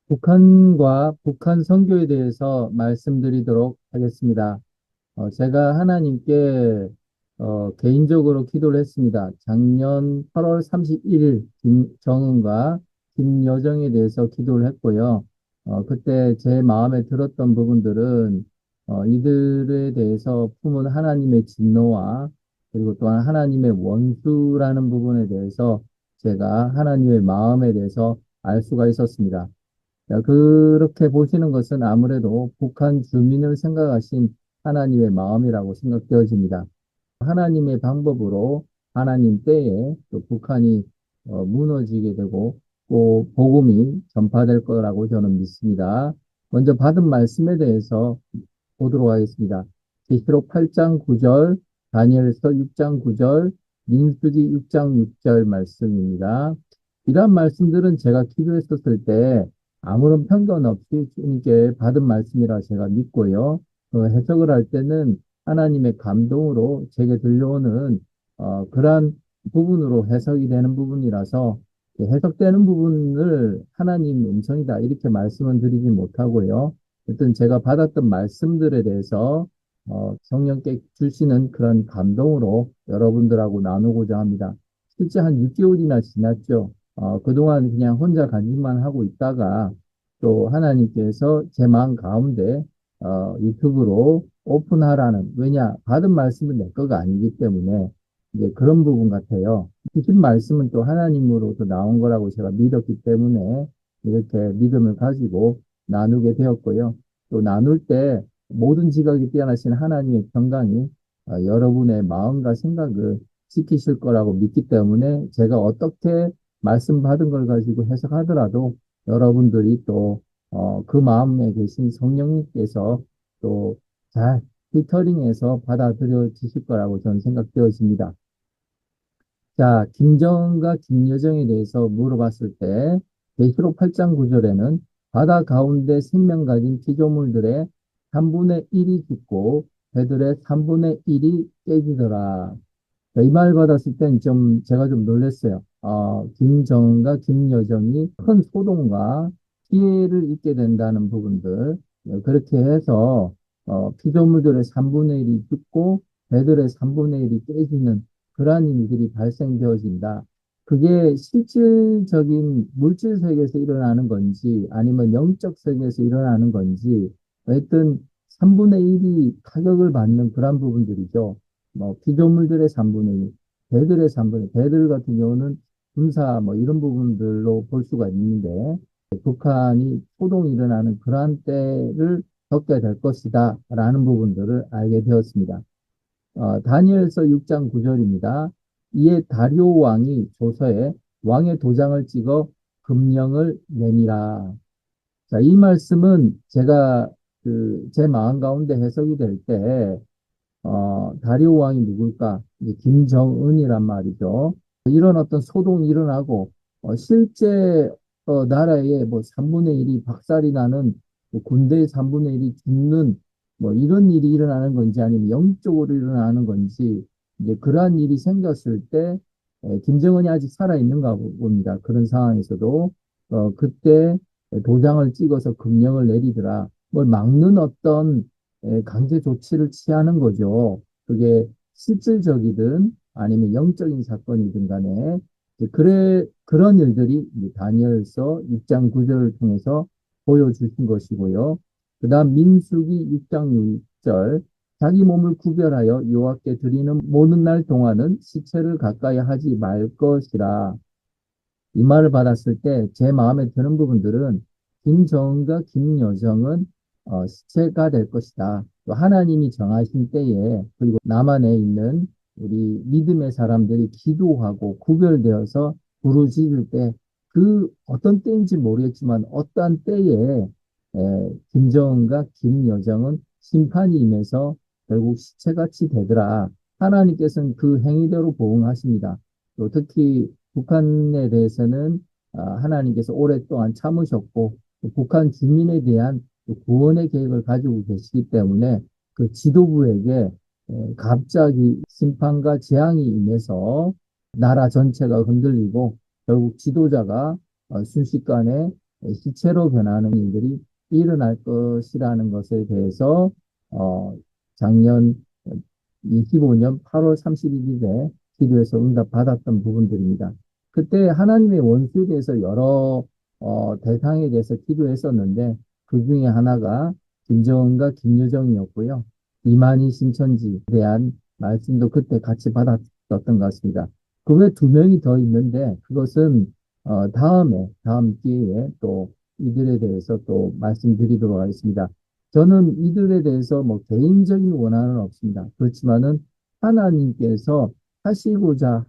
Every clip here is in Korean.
북한과 북한 선교에 대해서 말씀드리도록 하겠습니다. 제가 하나님께 개인적으로 기도를 했습니다. 작년 8월 31일 김정은과 김여정에 대해서 기도를 했고요. 그때 제 마음에 들었던 부분들은 이들에 대해서 품은 하나님의 진노와 그리고 또한 하나님의 원수라는 부분에 대해서 제가 하나님의 마음에 대해서 알 수가 있었습니다. 자, 그렇게 보시는 것은 아무래도 북한 주민을 생각하신 하나님의 마음이라고 생각되어집니다. 하나님의 방법으로 하나님 때에 또 북한이 무너지게 되고 또 복음이 전파될 거라고 저는 믿습니다. 먼저 받은 말씀에 대해서 보도록 하겠습니다. 계시록 8장 9절, 다니엘서 6장 9절, 민수기 6장 6절 말씀입니다. 이러한 말씀들은 제가 기도했었을 때 아무런 편견 없이 주님께 받은 말씀이라 제가 믿고요. 해석을 할 때는 하나님의 감동으로 제게 들려오는 그러한 부분으로 해석이 되는 부분이라서 해석되는 부분을 하나님 음성이다 이렇게 말씀은 드리지 못하고요. 어떤 제가 받았던 말씀들에 대해서 성령께 주시는 그런 감동으로 여러분들하고 나누고자 합니다. 실제 한 6개월이나 지났죠. 그동안 그냥 혼자 간증만 하고 있다가 또 하나님께서 제 마음 가운데 유튜브로 오픈하라는, 왜냐, 받은 말씀은 내 거가 아니기 때문에 이제 그런 부분 같아요. 주신 말씀은 또 하나님으로부터 나온 거라고 제가 믿었기 때문에 이렇게 믿음을 가지고 나누게 되었고요. 또 나눌 때 모든 지각이 뛰어나신 하나님의 평강이 여러분의 마음과 생각을 지키실 거라고 믿기 때문에 제가 어떻게 말씀 받은 걸 가지고 해석하더라도 여러분들이 또 그 마음에 계신 성령님께서 또 잘 필터링해서 받아들여 주실 거라고 저는 생각되어집니다. 자, 김정은과 김여정에 대해서 물어봤을 때 계시록 8장 9절에는 바다 가운데 생명 가진 피조물들의 3분의 1이 죽고 배들의 3분의 1이 깨지더라. 이 말 받았을 땐 좀 제가 좀 놀랐어요. 김정은과 김여정이 큰 소동과 피해를 입게 된다는 부분들. 그렇게 해서 피조물들의 3분의 1이 죽고 배들의 3분의 1이 깨지는 그러한 일들이 발생되어진다. 그게 실질적인 물질 세계에서 일어나는 건지 아니면 영적 세계에서 일어나는 건지 하여튼 3분의 1이 타격을 받는 그런 부분들이죠. 피조물들의 3분의 1, 배들의 3분의 1, 배들 같은 경우는 군사 이런 부분들로 볼 수가 있는데 북한이 소동이 일어나는 그러한 때를 겪게 될 것이다 라는 부분들을 알게 되었습니다. 다니엘서 6장 9절입니다. 이에 다리오 왕이 조서에 왕의 도장을 찍어 금령을 내니라. 자, 이 말씀은 제가 제 마음 가운데 해석이 될 때, 다리오 왕이 누굴까? 이제 김정은이란 말이죠. 이런 어떤 소동이 일어나고, 실제, 나라의 뭐 3분의 1이 박살이 나는, 뭐 군대의 3분의 1이 죽는, 뭐 이런 일이 일어나는 건지 아니면 영적으로 일어나는 건지, 이제 그러한 일이 생겼을 때, 김정은이 아직 살아있는가 봅니다. 그런 상황에서도, 그때 도장을 찍어서 금령을 내리더라. 뭘 막는 어떤 강제 조치를 취하는 거죠. 그게 실질적이든 아니면 영적인 사건이든 간에 그런 일들이 다니엘서 6장 9절을 통해서 보여주신 것이고요. 그 다음 민수기 6장 6절 자기 몸을 구별하여 여호와께 드리는 모든 날 동안은 시체를 가까이 하지 말 것이라. 이 말을 받았을 때 제 마음에 드는 부분들은 김정은과 김여정은 시체가 될 것이다. 또 하나님이 정하신 때에 그리고 남한에 있는 우리 믿음의 사람들이 기도하고 구별되어서 부르짖을 때 그 어떤 때인지 모르겠지만 어떠한 때에 김정은과 김여정은 심판이 임해서 결국 시체같이 되더라. 하나님께서는 그 행위대로 보응하십니다. 또 특히 북한에 대해서는 하나님께서 오랫동안 참으셨고 북한 주민에 대한 구원의 계획을 가지고 계시기 때문에 그 지도부에게 갑자기 심판과 재앙이 임해서 나라 전체가 흔들리고 결국 지도자가 순식간에 시체로 변하는 일들이 일어날 것이라는 것에 대해서 작년 25년 8월 31일에 기도에서 응답받았던 부분들입니다. 그때 하나님의 원수에 대해서 여러 대상에 대해서 기도했었는데 그 중에 하나가 김정은과 김여정이었고요. 이만희 신천지에 대한 말씀도 그때 같이 받았었던 것 같습니다. 그 외 두 명이 더 있는데 그것은 다음 기회에 또 이들에 대해서 또 말씀드리도록 하겠습니다. 저는 이들에 대해서 뭐 개인적인 원한은 없습니다. 그렇지만은 하나님께서 하시고자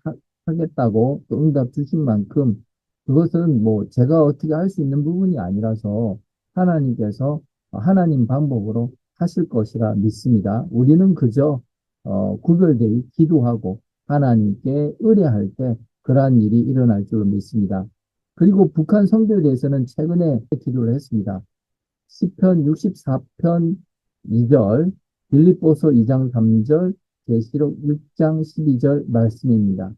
하겠다고 또 응답 주신 만큼 그것은 뭐 제가 어떻게 할 수 있는 부분이 아니라서 하나님께서 하나님 방법으로 하실 것이라 믿습니다. 우리는 그저 구별되이 기도하고 하나님께 의뢰할 때 그러한 일이 일어날 줄로 믿습니다. 그리고 북한 선교에 대해서는 최근에 기도를 했습니다. 시편 64편 2절, 빌립보서 2장 3절, 계시록 6장 12절 말씀입니다.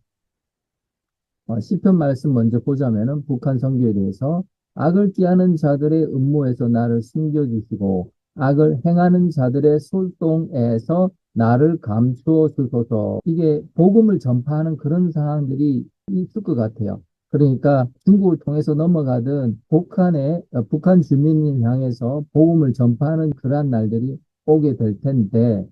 시편 말씀 먼저 보자면은 북한 선교에 대해서 악을 끼하는 자들의 음모에서 나를 숨겨주시고 악을 행하는 자들의 솔동에서 나를 감추어 주소서. 이게 복음을 전파하는 그런 상황들이 있을 것 같아요. 그러니까 중국을 통해서 넘어가든 북한 주민을 향해서 복음을 전파하는 그러한 날들이 오게 될 텐데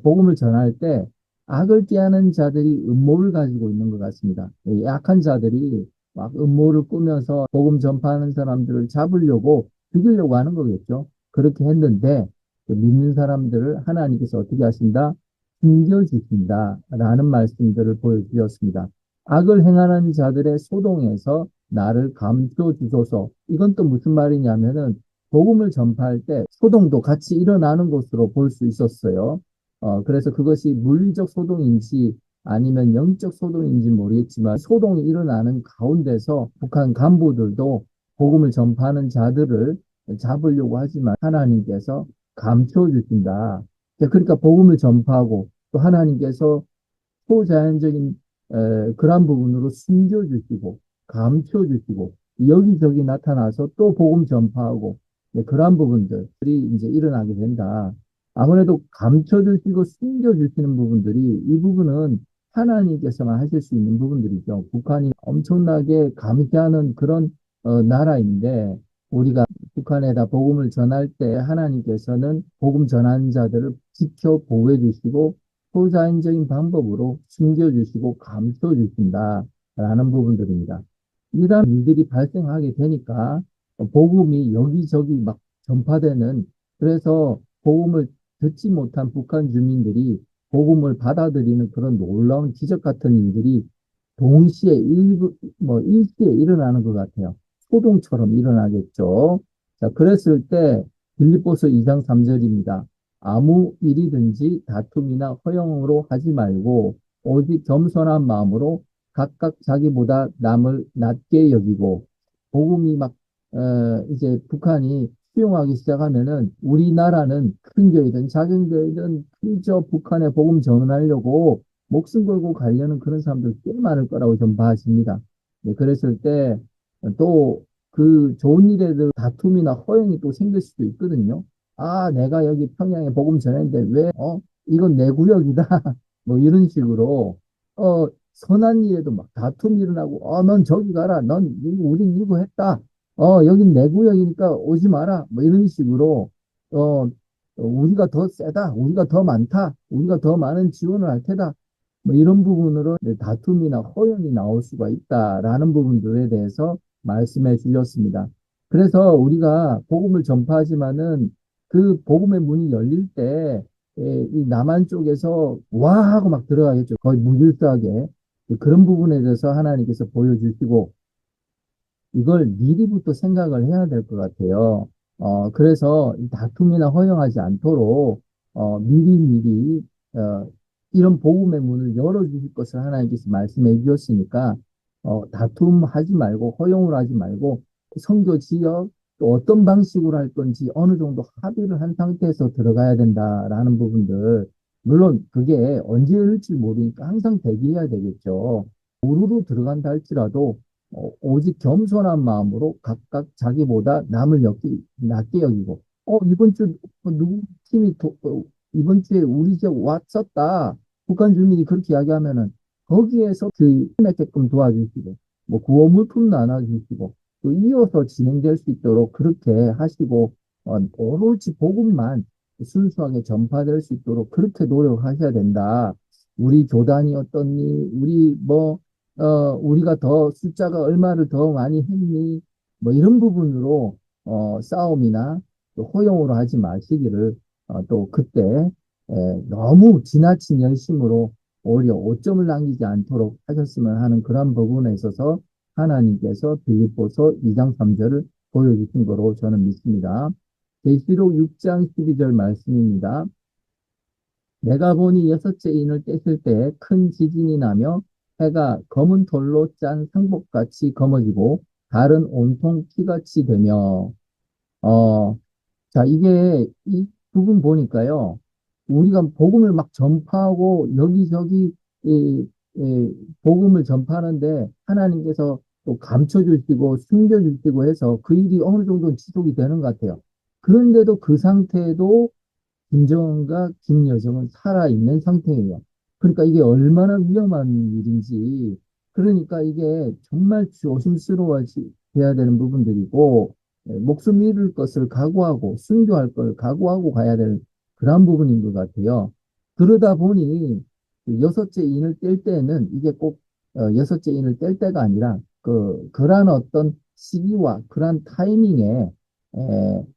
복음을 전할 때 악을 꾀하는 자들이 음모를 가지고 있는 것 같습니다. 이 약한 자들이 막 음모를 꾸며서 복음 전파하는 사람들을 잡으려고 죽이려고 하는 거겠죠. 그렇게 했는데 그 믿는 사람들을 하나님께서 어떻게 하신다? 숨겨주신다 라는 말씀들을 보여주셨습니다. 악을 행하는 자들의 소동에서 나를 감춰 주소서. 이건 또 무슨 말이냐면은 복음을 전파할 때 소동도 같이 일어나는 것으로 볼 수 있었어요. 그래서 그것이 물리적 소동인지 아니면 영적 소동인지 모르겠지만 소동이 일어나는 가운데서 북한 간부들도 복음을 전파하는 자들을 잡으려고 하지만 하나님께서 감춰주신다. 그러니까 복음을 전파하고 또 하나님께서 초자연적인 그러한 부분으로 숨겨주시고 감춰주시고 여기저기 나타나서 또 복음 전파하고 그러한 부분들이 이제 일어나게 된다. 아무래도 감춰주시고 숨겨주시는 부분들이 이 부분은 하나님께서만 하실 수 있는 부분들이죠. 북한이 엄청나게 감시하는 그런 나라인데 우리가 북한에다 복음을 전할 때 하나님께서는 복음 전하는 자들을 지켜 보호해 주시고 초자연적인 방법으로 숨겨주시고 감춰주신다라는 부분들입니다. 이러한 일들이 발생하게 되니까 복음이 여기저기 막 전파되는 그래서 복음을 듣지 못한 북한 주민들이 복음을 받아들이는 그런 놀라운 기적 같은 일들이 동시에 일시에 일어나는 것 같아요. 소동처럼 일어나겠죠. 자, 그랬을 때 빌립보서 2장 3절입니다. 아무 일이든지 다툼이나 허영으로 하지 말고 오직 겸손한 마음으로 각각 자기보다 남을 낮게 여기고 복음이 막 이제 북한이 수용하기 시작하면은 우리나라는 큰 교회든 작은 교회든 그저 북한에 복음 전하려고 목숨 걸고 가려는 그런 사람들 꽤 많을 거라고 좀 봐집니다. 네, 그랬을 때 또 그 좋은 일에도 다툼이나 허용이 또 생길 수도 있거든요. 아, 내가 여기 평양에 복음 전했는데 왜, 이건 내 구역이다. 뭐 이런 식으로, 선한 일에도 막 다툼이 일어나고, 넌 저기 가라. 우린 이거 했다. 여긴 내 구역이니까 오지 마라. 뭐 이런 식으로, 우리가 더 세다. 우리가 더 많다. 우리가 더 많은 지원을 할 테다. 뭐 이런 부분으로 다툼이나 허용이 나올 수가 있다라는 부분들에 대해서 말씀해 주셨습니다. 그래서 우리가 복음을 전파하지만은 그 복음의 문이 열릴 때, 이 남한 쪽에서 와 하고 막 들어가겠죠. 거의 무질서하게. 그런 부분에 대해서 하나님께서 보여주시고, 이걸 미리부터 생각을 해야 될 것 같아요. 그래서 이 다툼이나 허용하지 않도록, 미리미리, 이런 복음의 문을 열어주실 것을 하나님께서 말씀해 주셨으니까, 다툼하지 말고, 허용을 하지 말고, 선교 지역, 또 어떤 방식으로 할 건지 어느 정도 합의를 한 상태에서 들어가야 된다라는 부분들, 물론 그게 언제 열릴지 모르니까 항상 대기해야 되겠죠. 우르르 들어간다 할지라도 오직 겸손한 마음으로 각각 자기보다 남을 낮게 여기고, 이번 주 누구 팀이 이번 주에 우리 지역 왔었다. 북한 주민이 그렇게 이야기하면은 거기에서 그 힘맺게끔 도와주시고, 뭐 구호 물품 나눠주시고, 또 이어서 진행될 수 있도록 그렇게 하시고, 오로지 복음만 순수하게 전파될 수 있도록 그렇게 노력하셔야 된다. 우리 교단이 어떻니? 우리가 더 숫자가 얼마를 더 많이 했니? 뭐 이런 부분으로 싸움이나 또 호용으로 하지 마시기를 또 그때 너무 지나친 열심으로 오히려 오점을 남기지 않도록 하셨으면 하는 그런 부분에 있어서 하나님께서 빌립보서 2장 3절을 보여주신 거로 저는 믿습니다. 계시록 6장 12절 말씀입니다. 내가 보니 여섯째 인을 뗐을 때 큰 지진이 나며 해가 검은 돌로 짠 상복같이 검어지고 달은 온통 피같이 되며 어, 자, 이 부분 보니까요. 우리가 복음을 막 전파하고 여기저기 복음을 전파하는데 하나님께서 또 감춰주시고 숨겨주시고 해서 그 일이 어느 정도 지속이 되는 것 같아요. 그런데도 그 상태에도 김정은과 김여정은 살아있는 상태예요. 그러니까 이게 얼마나 위험한 일인지, 그러니까 이게 정말 조심스러워야 되는 부분들이고, 목숨 잃을 것을 각오하고, 순교할 걸 각오하고 가야 될 그런 부분인 것 같아요. 그러다 보니, 그 여섯째 인을 뗄 때는 이게 꼭 여섯째 인을 뗄 때가 아니라, 그러한 어떤 시기와 그러한 타이밍에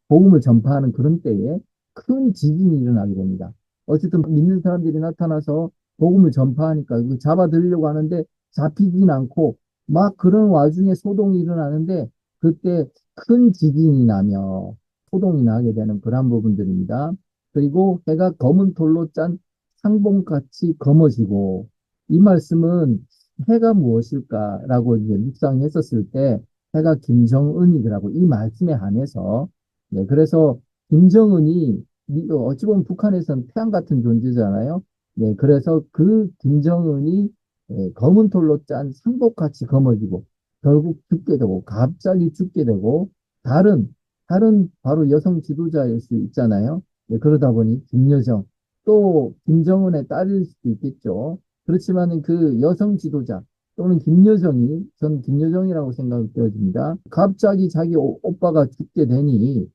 복음을 전파하는 그런 때에 큰 지진이 일어나게 됩니다. 어쨌든 믿는 사람들이 나타나서 복음을 전파하니까 그 잡아들이려고 하는데 잡히진 않고 막 그런 와중에 소동이 일어나는데 그때 큰 지진이 나며 소동이 나게 되는 그런 부분들입니다. 그리고 해가 검은 돌로 짠 상봉같이 검어지고 이 말씀은 해가 무엇일까라고 이제 묵상했었을 때 해가 김정은이더라고 이 말씀에 한해서 네, 그래서 김정은이 어찌 보면 북한에서는 태양 같은 존재잖아요. 네, 그래서 그 김정은이 검은 돌로 짠 상복같이 검어지고 결국 죽게 되고 갑자기 죽게 되고 다른 다른 바로 여성 지도자일 수 있잖아요. 네, 그러다 보니 김여정 또 김정은의 딸일 수도 있겠죠. 그렇지만은 그 여성 지도자 또는 김여정이 전 김여정이라고 생각이 되어집니다. 갑자기 자기 오빠가 죽게 되니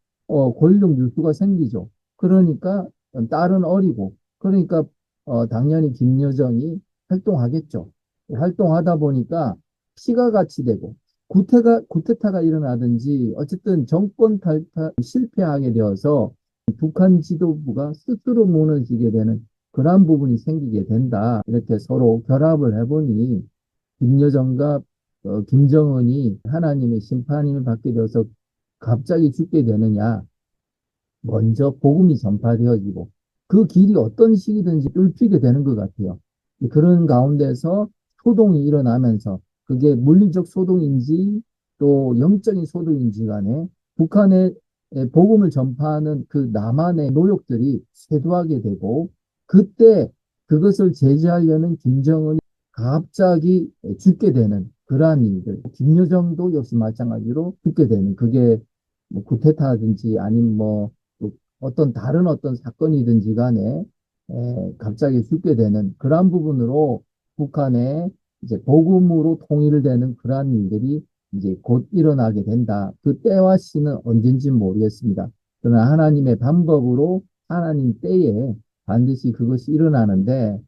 권력 뉴스가 생기죠. 그러니까 딸은 어리고 그러니까 당연히 김여정이 활동하겠죠. 활동하다 보니까 피가 같이 되고 구테타가 일어나든지 어쨌든 정권 탈탈 실패하게 되어서 북한 지도부가 스스로 무너지게 되는 그러한 부분이 생기게 된다. 이렇게 서로 결합을 해보니 김여정과 김정은이 하나님의 심판을 받게 되어서 갑자기 죽게 되느냐. 먼저 복음이 전파되어지고 그 길이 어떤 식이든지 뚫히게 되는 것 같아요. 그런 가운데서 소동이 일어나면서 그게 물리적 소동인지 또 영적인 소동인지 간에 북한의 복음을 전파하는 그 남한의 노력들이 쇄도하게 되고 그때 그것을 제지하려는 김정은이 갑자기 죽게 되는 그러한 일들. 김여정도 역시 마찬가지로 죽게 되는 그게 뭐 구테타든지 아니면 뭐 어떤 다른 어떤 사건이든지 간에 갑자기 죽게 되는 그러한 부분으로 북한의 이제 복음으로 통일을 되는 그러한 일들이 이제 곧 일어나게 된다. 그 때와 시는 언젠지 모르겠습니다. 그러나 하나님의 방법으로 하나님 때에 반드시 그것이 일어나는데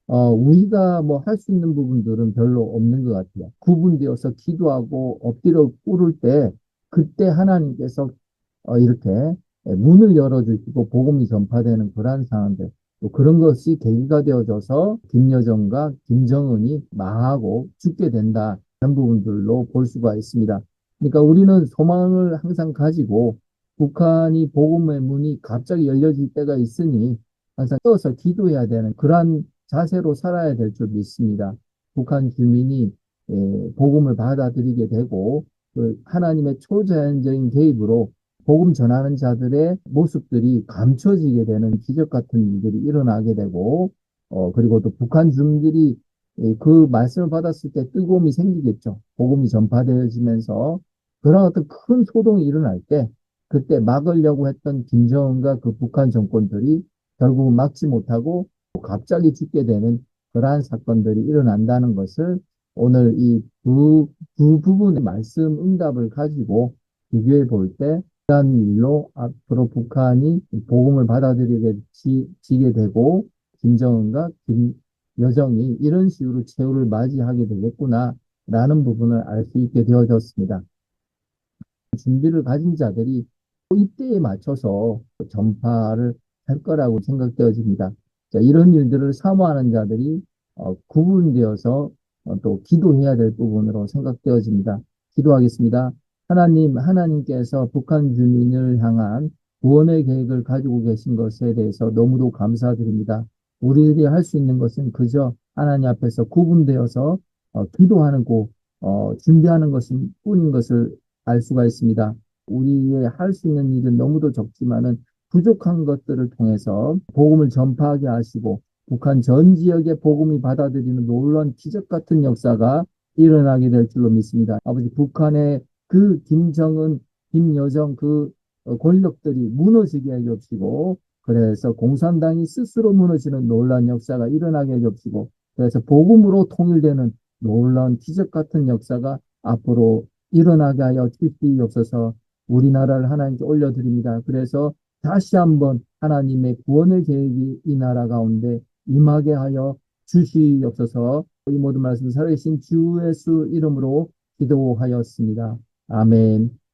우리가 뭐 할 수 있는 부분들은 별로 없는 것 같아요. 구분되어서 기도하고 엎드려 꿇을 때 그때 하나님께서 이렇게 문을 열어주시고 복음이 전파되는 그러한 상황들 또 그런 것이 계기가 되어져서 김여정과 김정은이 망하고 죽게 된다 이런 부분들로 볼 수가 있습니다. 그러니까 우리는 소망을 항상 가지고 북한이 복음의 문이 갑자기 열려질 때가 있으니 항상 떠서 기도해야 되는 그러한 자세로 살아야 될 줄 믿습니다. 북한 주민이 복음을 받아들이게 되고 그 하나님의 초자연적인 개입으로 복음 전하는 자들의 모습들이 감춰지게 되는 기적 같은 일들이 일어나게 되고, 그리고 또 북한 주민들이 그 말씀을 받았을 때 뜨거움이 생기겠죠. 복음이 전파되어지면서 그런 어떤 큰 소동이 일어날 때 그때 막으려고 했던 김정은과 그 북한 정권들이 결국은 막지 못하고 갑자기 죽게 되는 그러한 사건들이 일어난다는 것을 오늘 두 부분의 말씀 응답을 가지고 비교해 볼 때, 이러한 일로 앞으로 북한이 복음을 받아들이게 지게 되고, 김정은과 김여정이 이런 식으로 최후를 맞이하게 되겠구나, 라는 부분을 알 수 있게 되어졌습니다. 준비를 가진 자들이 이때에 맞춰서 전파를 할 거라고 생각되어집니다. 자, 이런 일들을 사모하는 자들이 구분되어서 또 기도해야 될 부분으로 생각되어집니다. 기도하겠습니다. 하나님께서 북한 주민을 향한 구원의 계획을 가지고 계신 것에 대해서 너무도 감사드립니다. 우리들이 할 수 있는 것은 그저 하나님 앞에서 구분되어서 기도하는 준비하는 것은 뿐인 것을 알 수가 있습니다. 우리의 할 수 있는 일은 너무도 적지만은 부족한 것들을 통해서 복음을 전파하게 하시고 북한 전 지역에 복음이 받아들이는 놀라운 기적 같은 역사가 일어나게 될 줄로 믿습니다. 아버지, 북한의 그 김정은, 김여정 그 권력들이 무너지게 해주시고, 그래서 공산당이 스스로 무너지는 놀라운 역사가 일어나게 해주시고, 그래서 복음으로 통일되는 놀라운 기적 같은 역사가 앞으로 일어나게 하여 주시옵소서. 우리나라를 하나님께 올려드립니다. 그래서 다시 한번 하나님의 구원의 계획이 이 나라 가운데 임하게 하여 주시옵소서. 이 모든 말씀 살아계신 주 예수 이름으로 기도하였습니다. 아멘.